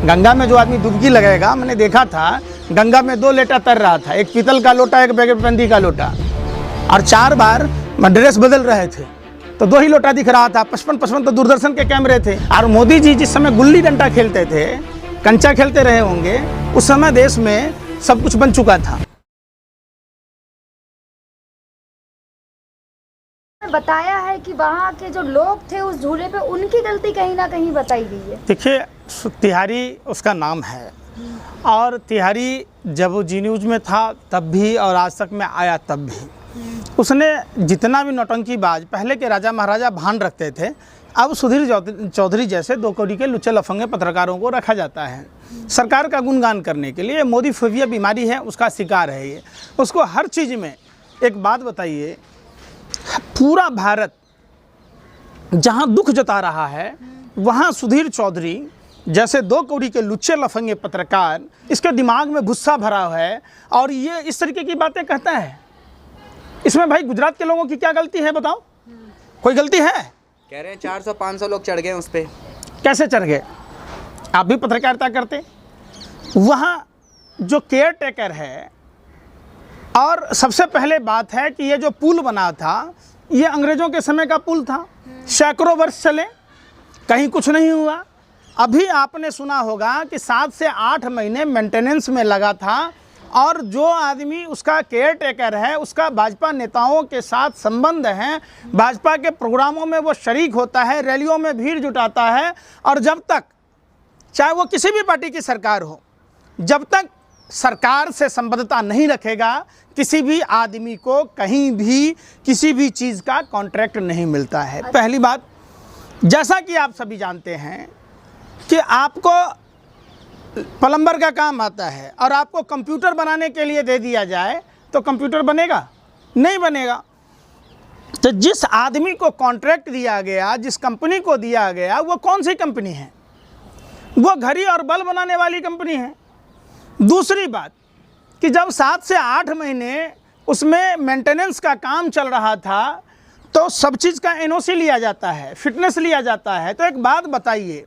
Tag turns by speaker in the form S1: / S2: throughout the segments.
S1: गंगा में जो आदमी डुबकी लगाएगा, मैंने देखा था गंगा में 2 लोटा तर रहा था, एक पीतल का लोटा, एक बंदी का लोटा, और 4 बार ड्रेस बदल रहे थे, तो 2 ही लोटा दिख रहा था। 55 तो दूरदर्शन के कैमरे थे। और मोदी जी जिस समय गुल्ली डंडा खेलते थे, कंचा खेलते रहे होंगे, उस समय देश में सब कुछ बन चुका था।
S2: बताया है कि वहाँ के जो लोग थे उस झूले पे, उनकी गलती कहीं ना कहीं बताई गई है।
S1: देखिए, तिहारी उसका नाम है, और तिहारी जब वो जी न्यूज़ में था तब भी और आज तक में आया तब भी उसने जितना भी नौटंकीबाज पहले के राजा महाराजा भान रखते थे, अब सुधीर चौधरी जैसे 2 कौड़ी के लुच्चे लफंगे पत्रकारों को रखा जाता है सरकार का गुणगान करने के लिए। मोदी फोबिया बीमारी है, उसका शिकार है ये। उसको हर चीज़ में एक बात बताइए, पूरा भारत जहां दुख जता रहा है, वहां सुधीर चौधरी जैसे 2 कौड़ी के लुच्चे लफंगे पत्रकार, इसके दिमाग में गुस्सा भरा हुआ है और ये इस तरीके की बातें कहता है। इसमें भाई गुजरात के लोगों की क्या गलती है, बताओ? कोई गलती है?
S3: कह रहे हैं 400-500 लोग चढ़ गए उस पर।
S1: कैसे चढ़ गए? आप भी पत्रकारिता करते। वहाँ जो केयर टेकर है, और सबसे पहले बात है कि ये जो पुल बना था, ये अंग्रेज़ों के समय का पुल था, सैकड़ों वर्ष चले, कहीं कुछ नहीं हुआ। अभी आपने सुना होगा कि 7 से 8 महीने मेंटेनेंस में लगा था, और जो आदमी उसका केयर टेकर है, उसका भाजपा नेताओं के साथ संबंध है, भाजपा के प्रोग्रामों में वो शरीक होता है, रैलियों में भीड़ जुटाता है, और जब तक चाहे वो किसी भी पार्टी की सरकार हो, जब तक सरकार से संबद्धता नहीं रखेगा, किसी भी आदमी को कहीं भी किसी भी चीज़ का कॉन्ट्रैक्ट नहीं मिलता है। पहली बात, जैसा कि आप सभी जानते हैं कि आपको प्लम्बर का काम आता है और आपको कंप्यूटर बनाने के लिए दे दिया जाए तो कंप्यूटर बनेगा? नहीं बनेगा। तो जिस आदमी को कॉन्ट्रैक्ट दिया गया, जिस कंपनी को दिया गया, वो कौन सी कंपनी है? वो घड़ी और बल्ब बनाने वाली कंपनी है। दूसरी बात कि जब 7 से 8 महीने उसमें मेंटेनेंस का काम चल रहा था, तो सब चीज़ का एनओसी लिया जाता है, फिटनेस लिया जाता है। तो एक बात बताइए,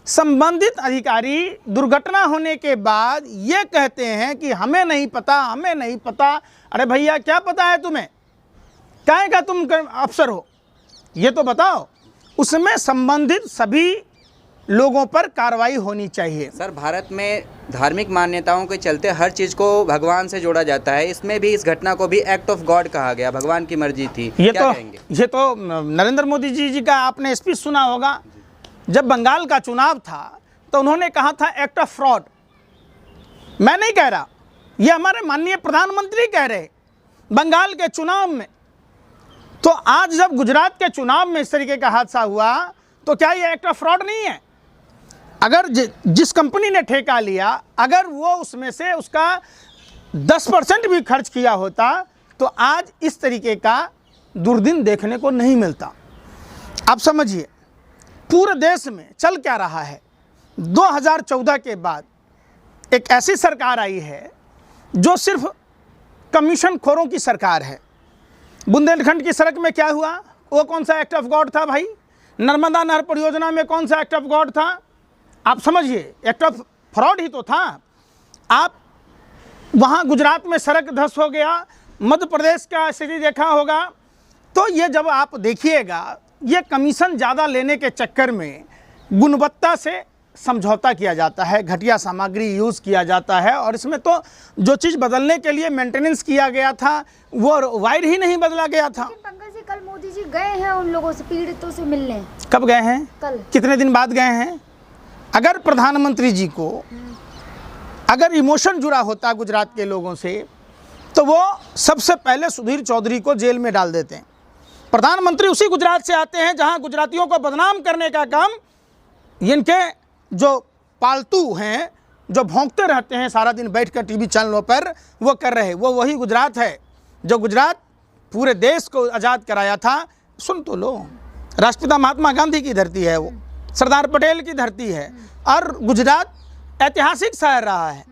S1: संबंधित अधिकारी दुर्घटना होने के बाद ये कहते हैं कि हमें नहीं पता, हमें नहीं पता। अरे भैया, क्या पता है तुम्हें? काहे का तुम अफसर हो, ये तो बताओ। उसमें संबंधित सभी लोगों पर कार्रवाई होनी चाहिए।
S3: सर, भारत में धार्मिक मान्यताओं के चलते हर चीज़ को भगवान से जोड़ा जाता है। इसमें भी इस घटना को भी एक्ट ऑफ गॉड कहा गया, भगवान की मर्जी थी।
S1: ये तो नरेंद्र मोदी जी का आपने स्पीच सुना होगा। जब बंगाल का चुनाव था तो उन्होंने कहा था एक्ट ऑफ फ्रॉड। मैं नहीं कह रहा, ये हमारे माननीय प्रधानमंत्री कह रहे बंगाल के चुनाव में। तो आज जब गुजरात के चुनाव में इस तरीके का हादसा हुआ, तो क्या ये एक्ट ऑफ फ्रॉड नहीं है? अगर जिस कंपनी ने ठेका लिया, अगर वो उसमें से उसका 10% भी खर्च किया होता, तो आज इस तरीके का दुर्दिन देखने को नहीं मिलता। आप समझिए, पूरे देश में चल क्या रहा है। 2014 के बाद एक ऐसी सरकार आई है जो सिर्फ कमीशन खोरों की सरकार है। बुंदेलखंड की सड़क में क्या हुआ? वो कौन सा एक्ट ऑफ गॉड था भाई? नर्मदा नहर परियोजना में कौन सा एक्ट ऑफ गॉड था? आप समझिए, एक्ट ऑफ फ्रॉड ही तो था। आप वहाँ गुजरात में सड़क ध्वस्त हो गया, मध्य प्रदेश का स्थिति देखा होगा। तो ये जब आप देखिएगा, ये कमीशन ज़्यादा लेने के चक्कर में गुणवत्ता से समझौता किया जाता है, घटिया सामग्री यूज़ किया जाता है, और इसमें तो जो चीज़ बदलने के लिए मेंटेनेंस किया गया था, वो वायर ही नहीं बदला गया था।
S2: पंकज जी, कल मोदी जी गए हैं उन लोगों से, पीड़ितों से मिलने।
S1: कब गए हैं?
S2: कल।
S1: कितने दिन बाद गए हैं? अगर प्रधानमंत्री जी को अगर इमोशन जुड़ा होता गुजरात के लोगों से, तो वो सबसे पहले सुधीर चौधरी को जेल में डाल देते हैं। प्रधानमंत्री उसी गुजरात से आते हैं जहां गुजरातियों को बदनाम करने का काम इनके जो पालतू हैं, जो भौंकते रहते हैं सारा दिन बैठकर टीवी चैनलों पर, वो कर रहे। वो वही गुजरात है जो गुजरात पूरे देश को आज़ाद कराया था। सुन तो लो, राष्ट्रपिता महात्मा गांधी की धरती है, वो सरदार पटेल की धरती है, और गुजरात ऐतिहासिक शहर रहा है।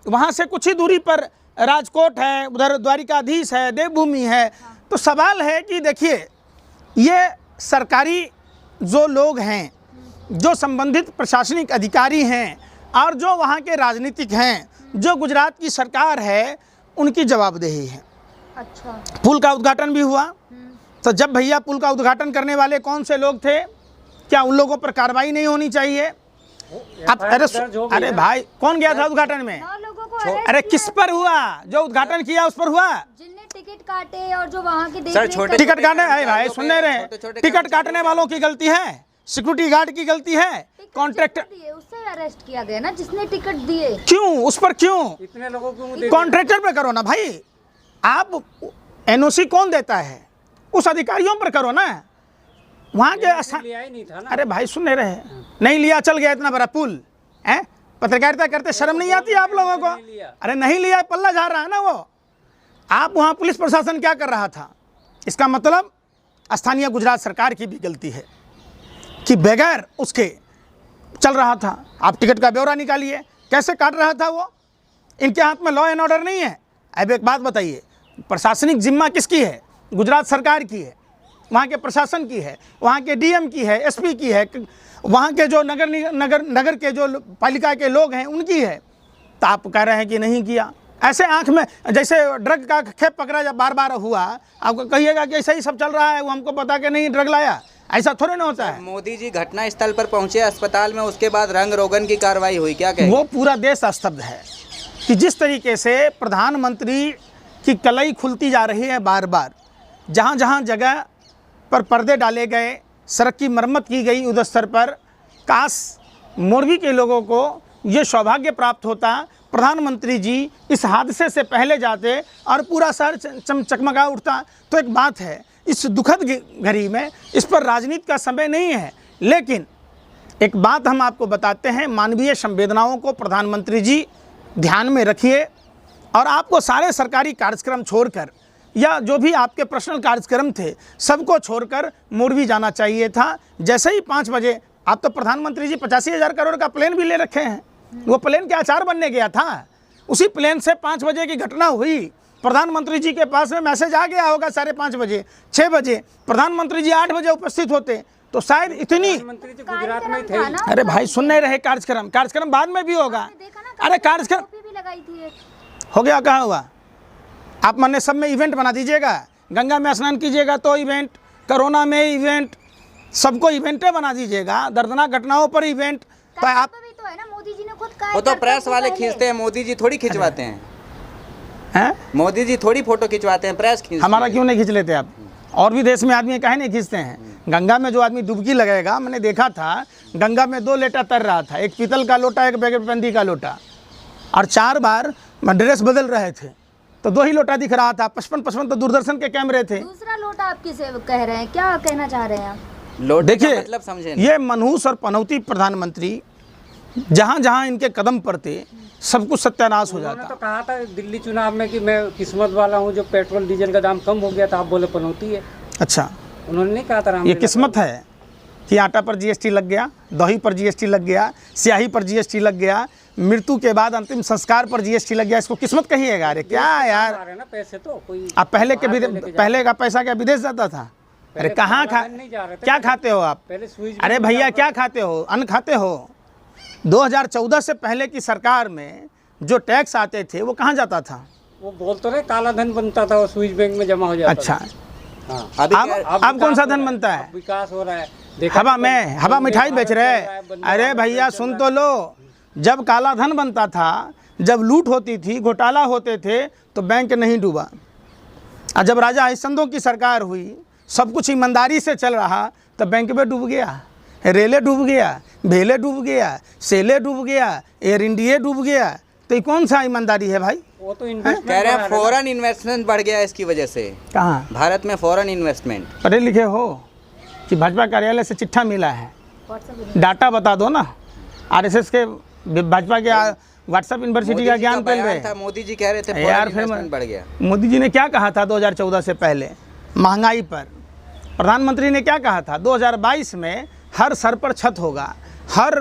S1: वहाँ से कुछ ही दूरी पर राजकोट है, उधर द्वारिकाधीश है, देवभूमि है। तो सवाल है कि देखिए, ये सरकारी जो लोग हैं, जो संबंधित प्रशासनिक अधिकारी हैं, और जो वहाँ के राजनीतिक हैं, जो गुजरात की सरकार है, उनकी जवाबदेही है।
S2: अच्छा।
S1: पुल का उद्घाटन भी हुआ, तो जब भैया पुल का उद्घाटन करने वाले कौन से लोग थे, क्या उन लोगों पर कार्रवाई नहीं होनी चाहिए? अब अरे भाई कौन गया था उद्घाटन में?
S2: 9 लोगों को arrest
S1: अरे
S2: किया
S1: किस पर हुआ? जो उद्घाटन किया उस पर हुआ?
S2: जिनने टिकट काटे और जो वहाँ के
S3: सर, छोटे
S1: टिकट काटने, अरे भाई सुन नहीं रहे,
S3: छोटे-छोटे
S1: टिकट काटने वालों की गलती है, सिक्योरिटी गार्ड की गलती है, कॉन्ट्रैक्टर
S2: दिए उससे अरेस्ट किया गया ना, जिसने टिकट दिए।
S1: क्यों उस पर क्यों?
S4: इतने लोगों को
S1: कॉन्ट्रैक्टर पे करो ना भाई, आप एनओसी कौन देता है, उस अधिकारियों पर करो ना, वहाँ के
S4: लिया ही नहीं था ना।
S1: अरे भाई सुन नहीं रहे, नहीं लिया, चल गया इतना बड़ा पुल है, पत्रकारिता करते शर्म नहीं आती आप लोगों को? अरे नहीं लिया, पल्ला झाड़ रहा है ना वो। आप वहाँ पुलिस प्रशासन क्या कर रहा था? इसका मतलब स्थानीय गुजरात सरकार की भी गलती है कि बगैर उसके चल रहा था। आप टिकट का ब्यौरा निकालिए, कैसे काट रहा था वो? इनके हाथ में लॉ एंड ऑर्डर नहीं है। अब एक बात बताइए, प्रशासनिक जिम्मा किसकी है? गुजरात सरकार की है, वहाँ के प्रशासन की है, वहाँ के डीएम की है, एसपी की है, वहाँ के जो नगर के जो पालिका के लोग हैं उनकी है। तो आप कह रहे हैं कि नहीं किया। ऐसे आंख में जैसे ड्रग का खेप पकड़ा जब बार बार हुआ, आपको कहिएगा कि ऐसा ही सब चल रहा है, वो हमको पता कि नहीं ड्रग लाया, ऐसा थोड़े ना होता है।
S3: मोदी जी घटना स्थल पर पहुंचे अस्पताल में, उसके बाद रंग रोगन की कार्रवाई हुई, क्या कहें?
S1: वो पूरा देश स्तब्ध है कि जिस तरीके से प्रधानमंत्री की कलई खुलती जा रही है बार बार, जहाँ जहाँ जगह पर पर्दे डाले गए, सड़क की मरम्मत की गई युद्ध स्तर पर। काश मोरबी के लोगों को ये सौभाग्य प्राप्त होता, प्रधानमंत्री जी इस हादसे से पहले जाते और पूरा शहर चकमगा उठता। तो एक बात है, इस दुखद घड़ी में इस पर राजनीति का समय नहीं है, लेकिन एक बात हम आपको बताते हैं, मानवीय संवेदनाओं को प्रधानमंत्री जी ध्यान में रखिए और आपको सारे सरकारी कार्यक्रम छोड़कर या जो भी आपके पर्सनल कार्यक्रम थे सबको छोड़कर मोरबी जाना चाहिए था। जैसे ही 5 बजे, आप तो प्रधानमंत्री जी 85,000 करोड़ का प्लेन भी ले रखे हैं, वो प्लेन क्या अचार बनने गया था? उसी प्लेन से 5 बजे की घटना हुई, प्रधानमंत्री जी के पास में मैसेज आ गया होगा 5:30 बजे, 6 बजे, प्रधानमंत्री जी 8 बजे उपस्थित होते तो शायद इतनी।
S4: मंत्री तो गुजरात में थे।
S1: अरे भाई सुन नहीं रहे, कार्यक्रम बाद में भी होगा। अरे कार्यक्रम
S2: भी लगाई थी
S1: हो गया, कहाँ हुआ? आप मैंने सब में इवेंट बना दीजिएगा, गंगा में स्नान कीजिएगा तो इवेंट, कोरोना में इवेंट, सबको इवेंटें बना दीजिएगा, दर्दनाक घटनाओं पर इवेंट। तो आप
S2: भी तो है ना, मोदी जी ने खुद कहा
S3: वो तो प्रेस वाले खींचते हैं, मोदी जी थोड़ी खिंचवाते हैं।
S1: हैं?
S3: मोदी जी थोड़ी फोटो खिंचवाते हैं, प्रेस खींचती
S1: हमारा
S3: है।
S1: क्यों नहीं खींच लेते आप? और भी देश में आदमी काहे नहीं खींचते हैं? गंगा में जो आदमी डुबकी लगाएगा, मैंने देखा था गंगा में 2 लोटा तर रहा था, एक पीतल का लोटा, एक बगरबंदी का लोटा, और 4 बार ड्रेस बदल रहे थे, तो 2 ही लोटा दिख रहा था। 55 तो दूरदर्शन के कैमरे थे।
S2: दूसरा लोटा आप किसे कह रहे हैं, क्या कहना चाह रहे हैं आप?
S3: लोटे का
S1: देखिए,
S3: मतलब समझे नहीं।
S1: ये मनहूस और पनौती प्रधानमंत्री जहाँ जहाँ इनके कदम पड़ते सब कुछ सत्यानाश हो
S4: उन्होंने
S1: जाता।
S4: तो कहा था दिल्ली चुनाव में कि मैं किस्मत वाला हूँ, जो पेट्रोल डीजल का दाम कम हो गया था, आप बोले पनौती है।
S1: अच्छा,
S4: उन्होंने नहीं कहा था
S1: ये किस्मत है कि आटा पर जीएसटी लग गया, दही पर जीएसटी लग गया, स्याही पर जीएसटी लग गया, मृत्यु के बाद अंतिम संस्कार पर जीएसटी लग गया, इसको किस्मत कहिएगा? अरे क्या यार,
S4: आ रहे ना पैसे तो कोई
S1: आप पहले का पैसा क्या विदेश जाता था? अरे कहाँ
S4: नहीं जा रहे थे।
S1: क्या खाते हो आप?
S4: पहले स्विच
S1: अरे भैया क्या खाते हो? अन्न खाते हो? 2014 से पहले की सरकार में जो टैक्स आते थे वो कहाँ जाता था?
S4: वो बोल तो रहे काला धन बनता था, वो स्विच बैंक में जमा हो जाता
S1: अच्छा,
S4: था। हाँ।
S3: अभी
S1: अब कौन सा धन बनता है?
S4: विकास हो रहा है,
S1: हवा मिठाई बेच रहे। अरे भैया सुन तो लो, जब काला धन बनता था, जब लूट होती थी, घोटाला होते थे, तो बैंक नहीं डूबा। और जब राजा हरिश्चंद्रों की सरकार हुई, सब कुछ ईमानदारी से चल रहा, तो बैंक में डूब गया, रेले डूब गया, भेले डूब गया, सेले डूब गया, एयर इंडिया डूब गया। तो ये कौन सा ईमानदारी है भाई?
S4: वो तो
S3: कह रहे हैं फॉरेन इन्वेस्टमेंट बढ़ गया इसकी वजह से।
S1: कहाँ?
S3: भारत में फॉरेन इन्वेस्टमेंट।
S1: पढ़े लिखे हो कि भाजपा कार्यालय से चिट्ठा मिला है? डाटा बता दो ना। आरएसएस के, भाजपा के व्हाट्सएप यूनिवर्सिटी का ज्ञान पहले
S3: था, मोदी जी कह रहे थे
S1: यार,
S3: फॉरेन
S1: फिर
S3: इन्वेस्टमेंट बढ़ गया।
S1: मोदी जी ने क्या कहा था 2014 से पहले महंगाई पर? प्रधानमंत्री ने क्या कहा था? 2022 में हर सर पर छत होगा, हर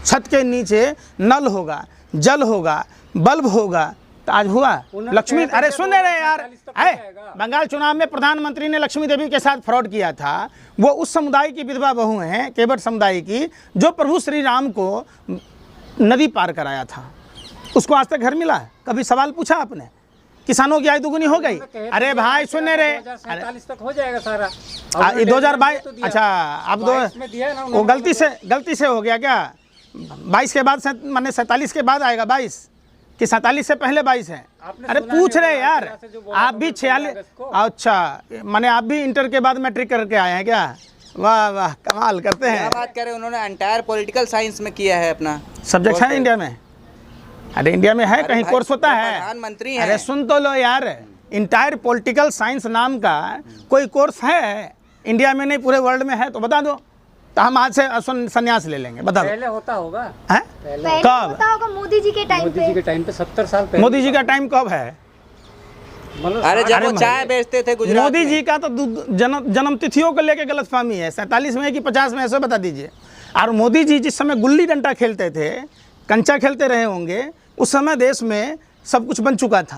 S1: छत के नीचे नल होगा, जल होगा, बल्ब होगा। तो आज हुआ लक्ष्मी, अरे सुन रहे यार, बंगाल चुनाव में प्रधानमंत्री ने लक्ष्मी देवी के साथ फ्रॉड किया था। वो उस समुदाय की विधवा बहू हैं, केवट समुदाय की, जो प्रभु श्री राम को नदी पार कराया था, उसको आज तक घर मिला है? कभी सवाल पूछा आपने? किसानों की आय दुगुनी हो गई? अरे भाई सुनने रे,
S4: 2047 तक हो जाएगा सारा।
S1: 2022 अच्छा अब दो
S4: 22 में दिया है ना
S1: वो
S4: उन्होंने।
S1: गलती से हो गया क्या? 22 के बाद माने 47 के बाद आएगा 22 कि 47 से पहले 22 है?
S4: आपने
S1: अरे
S4: सुना
S1: पूछ
S4: नहीं
S1: रहे
S4: होगा,
S1: यार,
S4: यहाँ से जो बोला
S1: आप
S4: था
S1: भी
S4: वो
S1: 46
S4: अगस्त को।
S1: अच्छा माने आप भी इंटर के बाद मैट्रिक करके आए हैं क्या? वाह वाह कमाल करते
S3: क्या
S1: हैं।
S3: बात करें, उन्होंने एंटायर पॉलिटिकल साइंस में किया है अपना
S1: सब्जेक्ट है इंडिया में? अरे इंडिया में है,
S3: अरे
S1: कहीं
S3: भाई,
S1: कोर्स होता
S3: वो
S1: है?
S3: प्रधानमंत्री हैं।
S1: अरे सुन तो लो यार, इंटायर पॉलिटिकल साइंस नाम का कोई कोर्स है इंडिया में? नहीं पूरे वर्ल्ड में है तो बता दो, तो हम आज से संन्यास ले लेंगे। बता दो
S4: पहले होता होगा,
S1: हैं?
S4: पहले
S2: पहले
S1: कब?
S2: होता होगा मोदी जी के टाइम
S4: मोदी जी
S2: पे।
S4: के टाइम पे 70 साल पहले।
S1: मोदी जी का टाइम कब है?
S4: मतलब
S3: अरे जब
S1: अरे
S3: वो चाय बेचते थे गुजरात
S1: मोदी
S3: में।
S1: जी का तो जन्म तिथियों को लेके गलतफहमी है। 47 में है कि 50 में, ऐसे बता दीजिए। और मोदी जी जिस समय गुल्ली डंडा खेलते थे, कंचा खेलते रहे होंगे, उस समय देश में सब कुछ बन चुका था।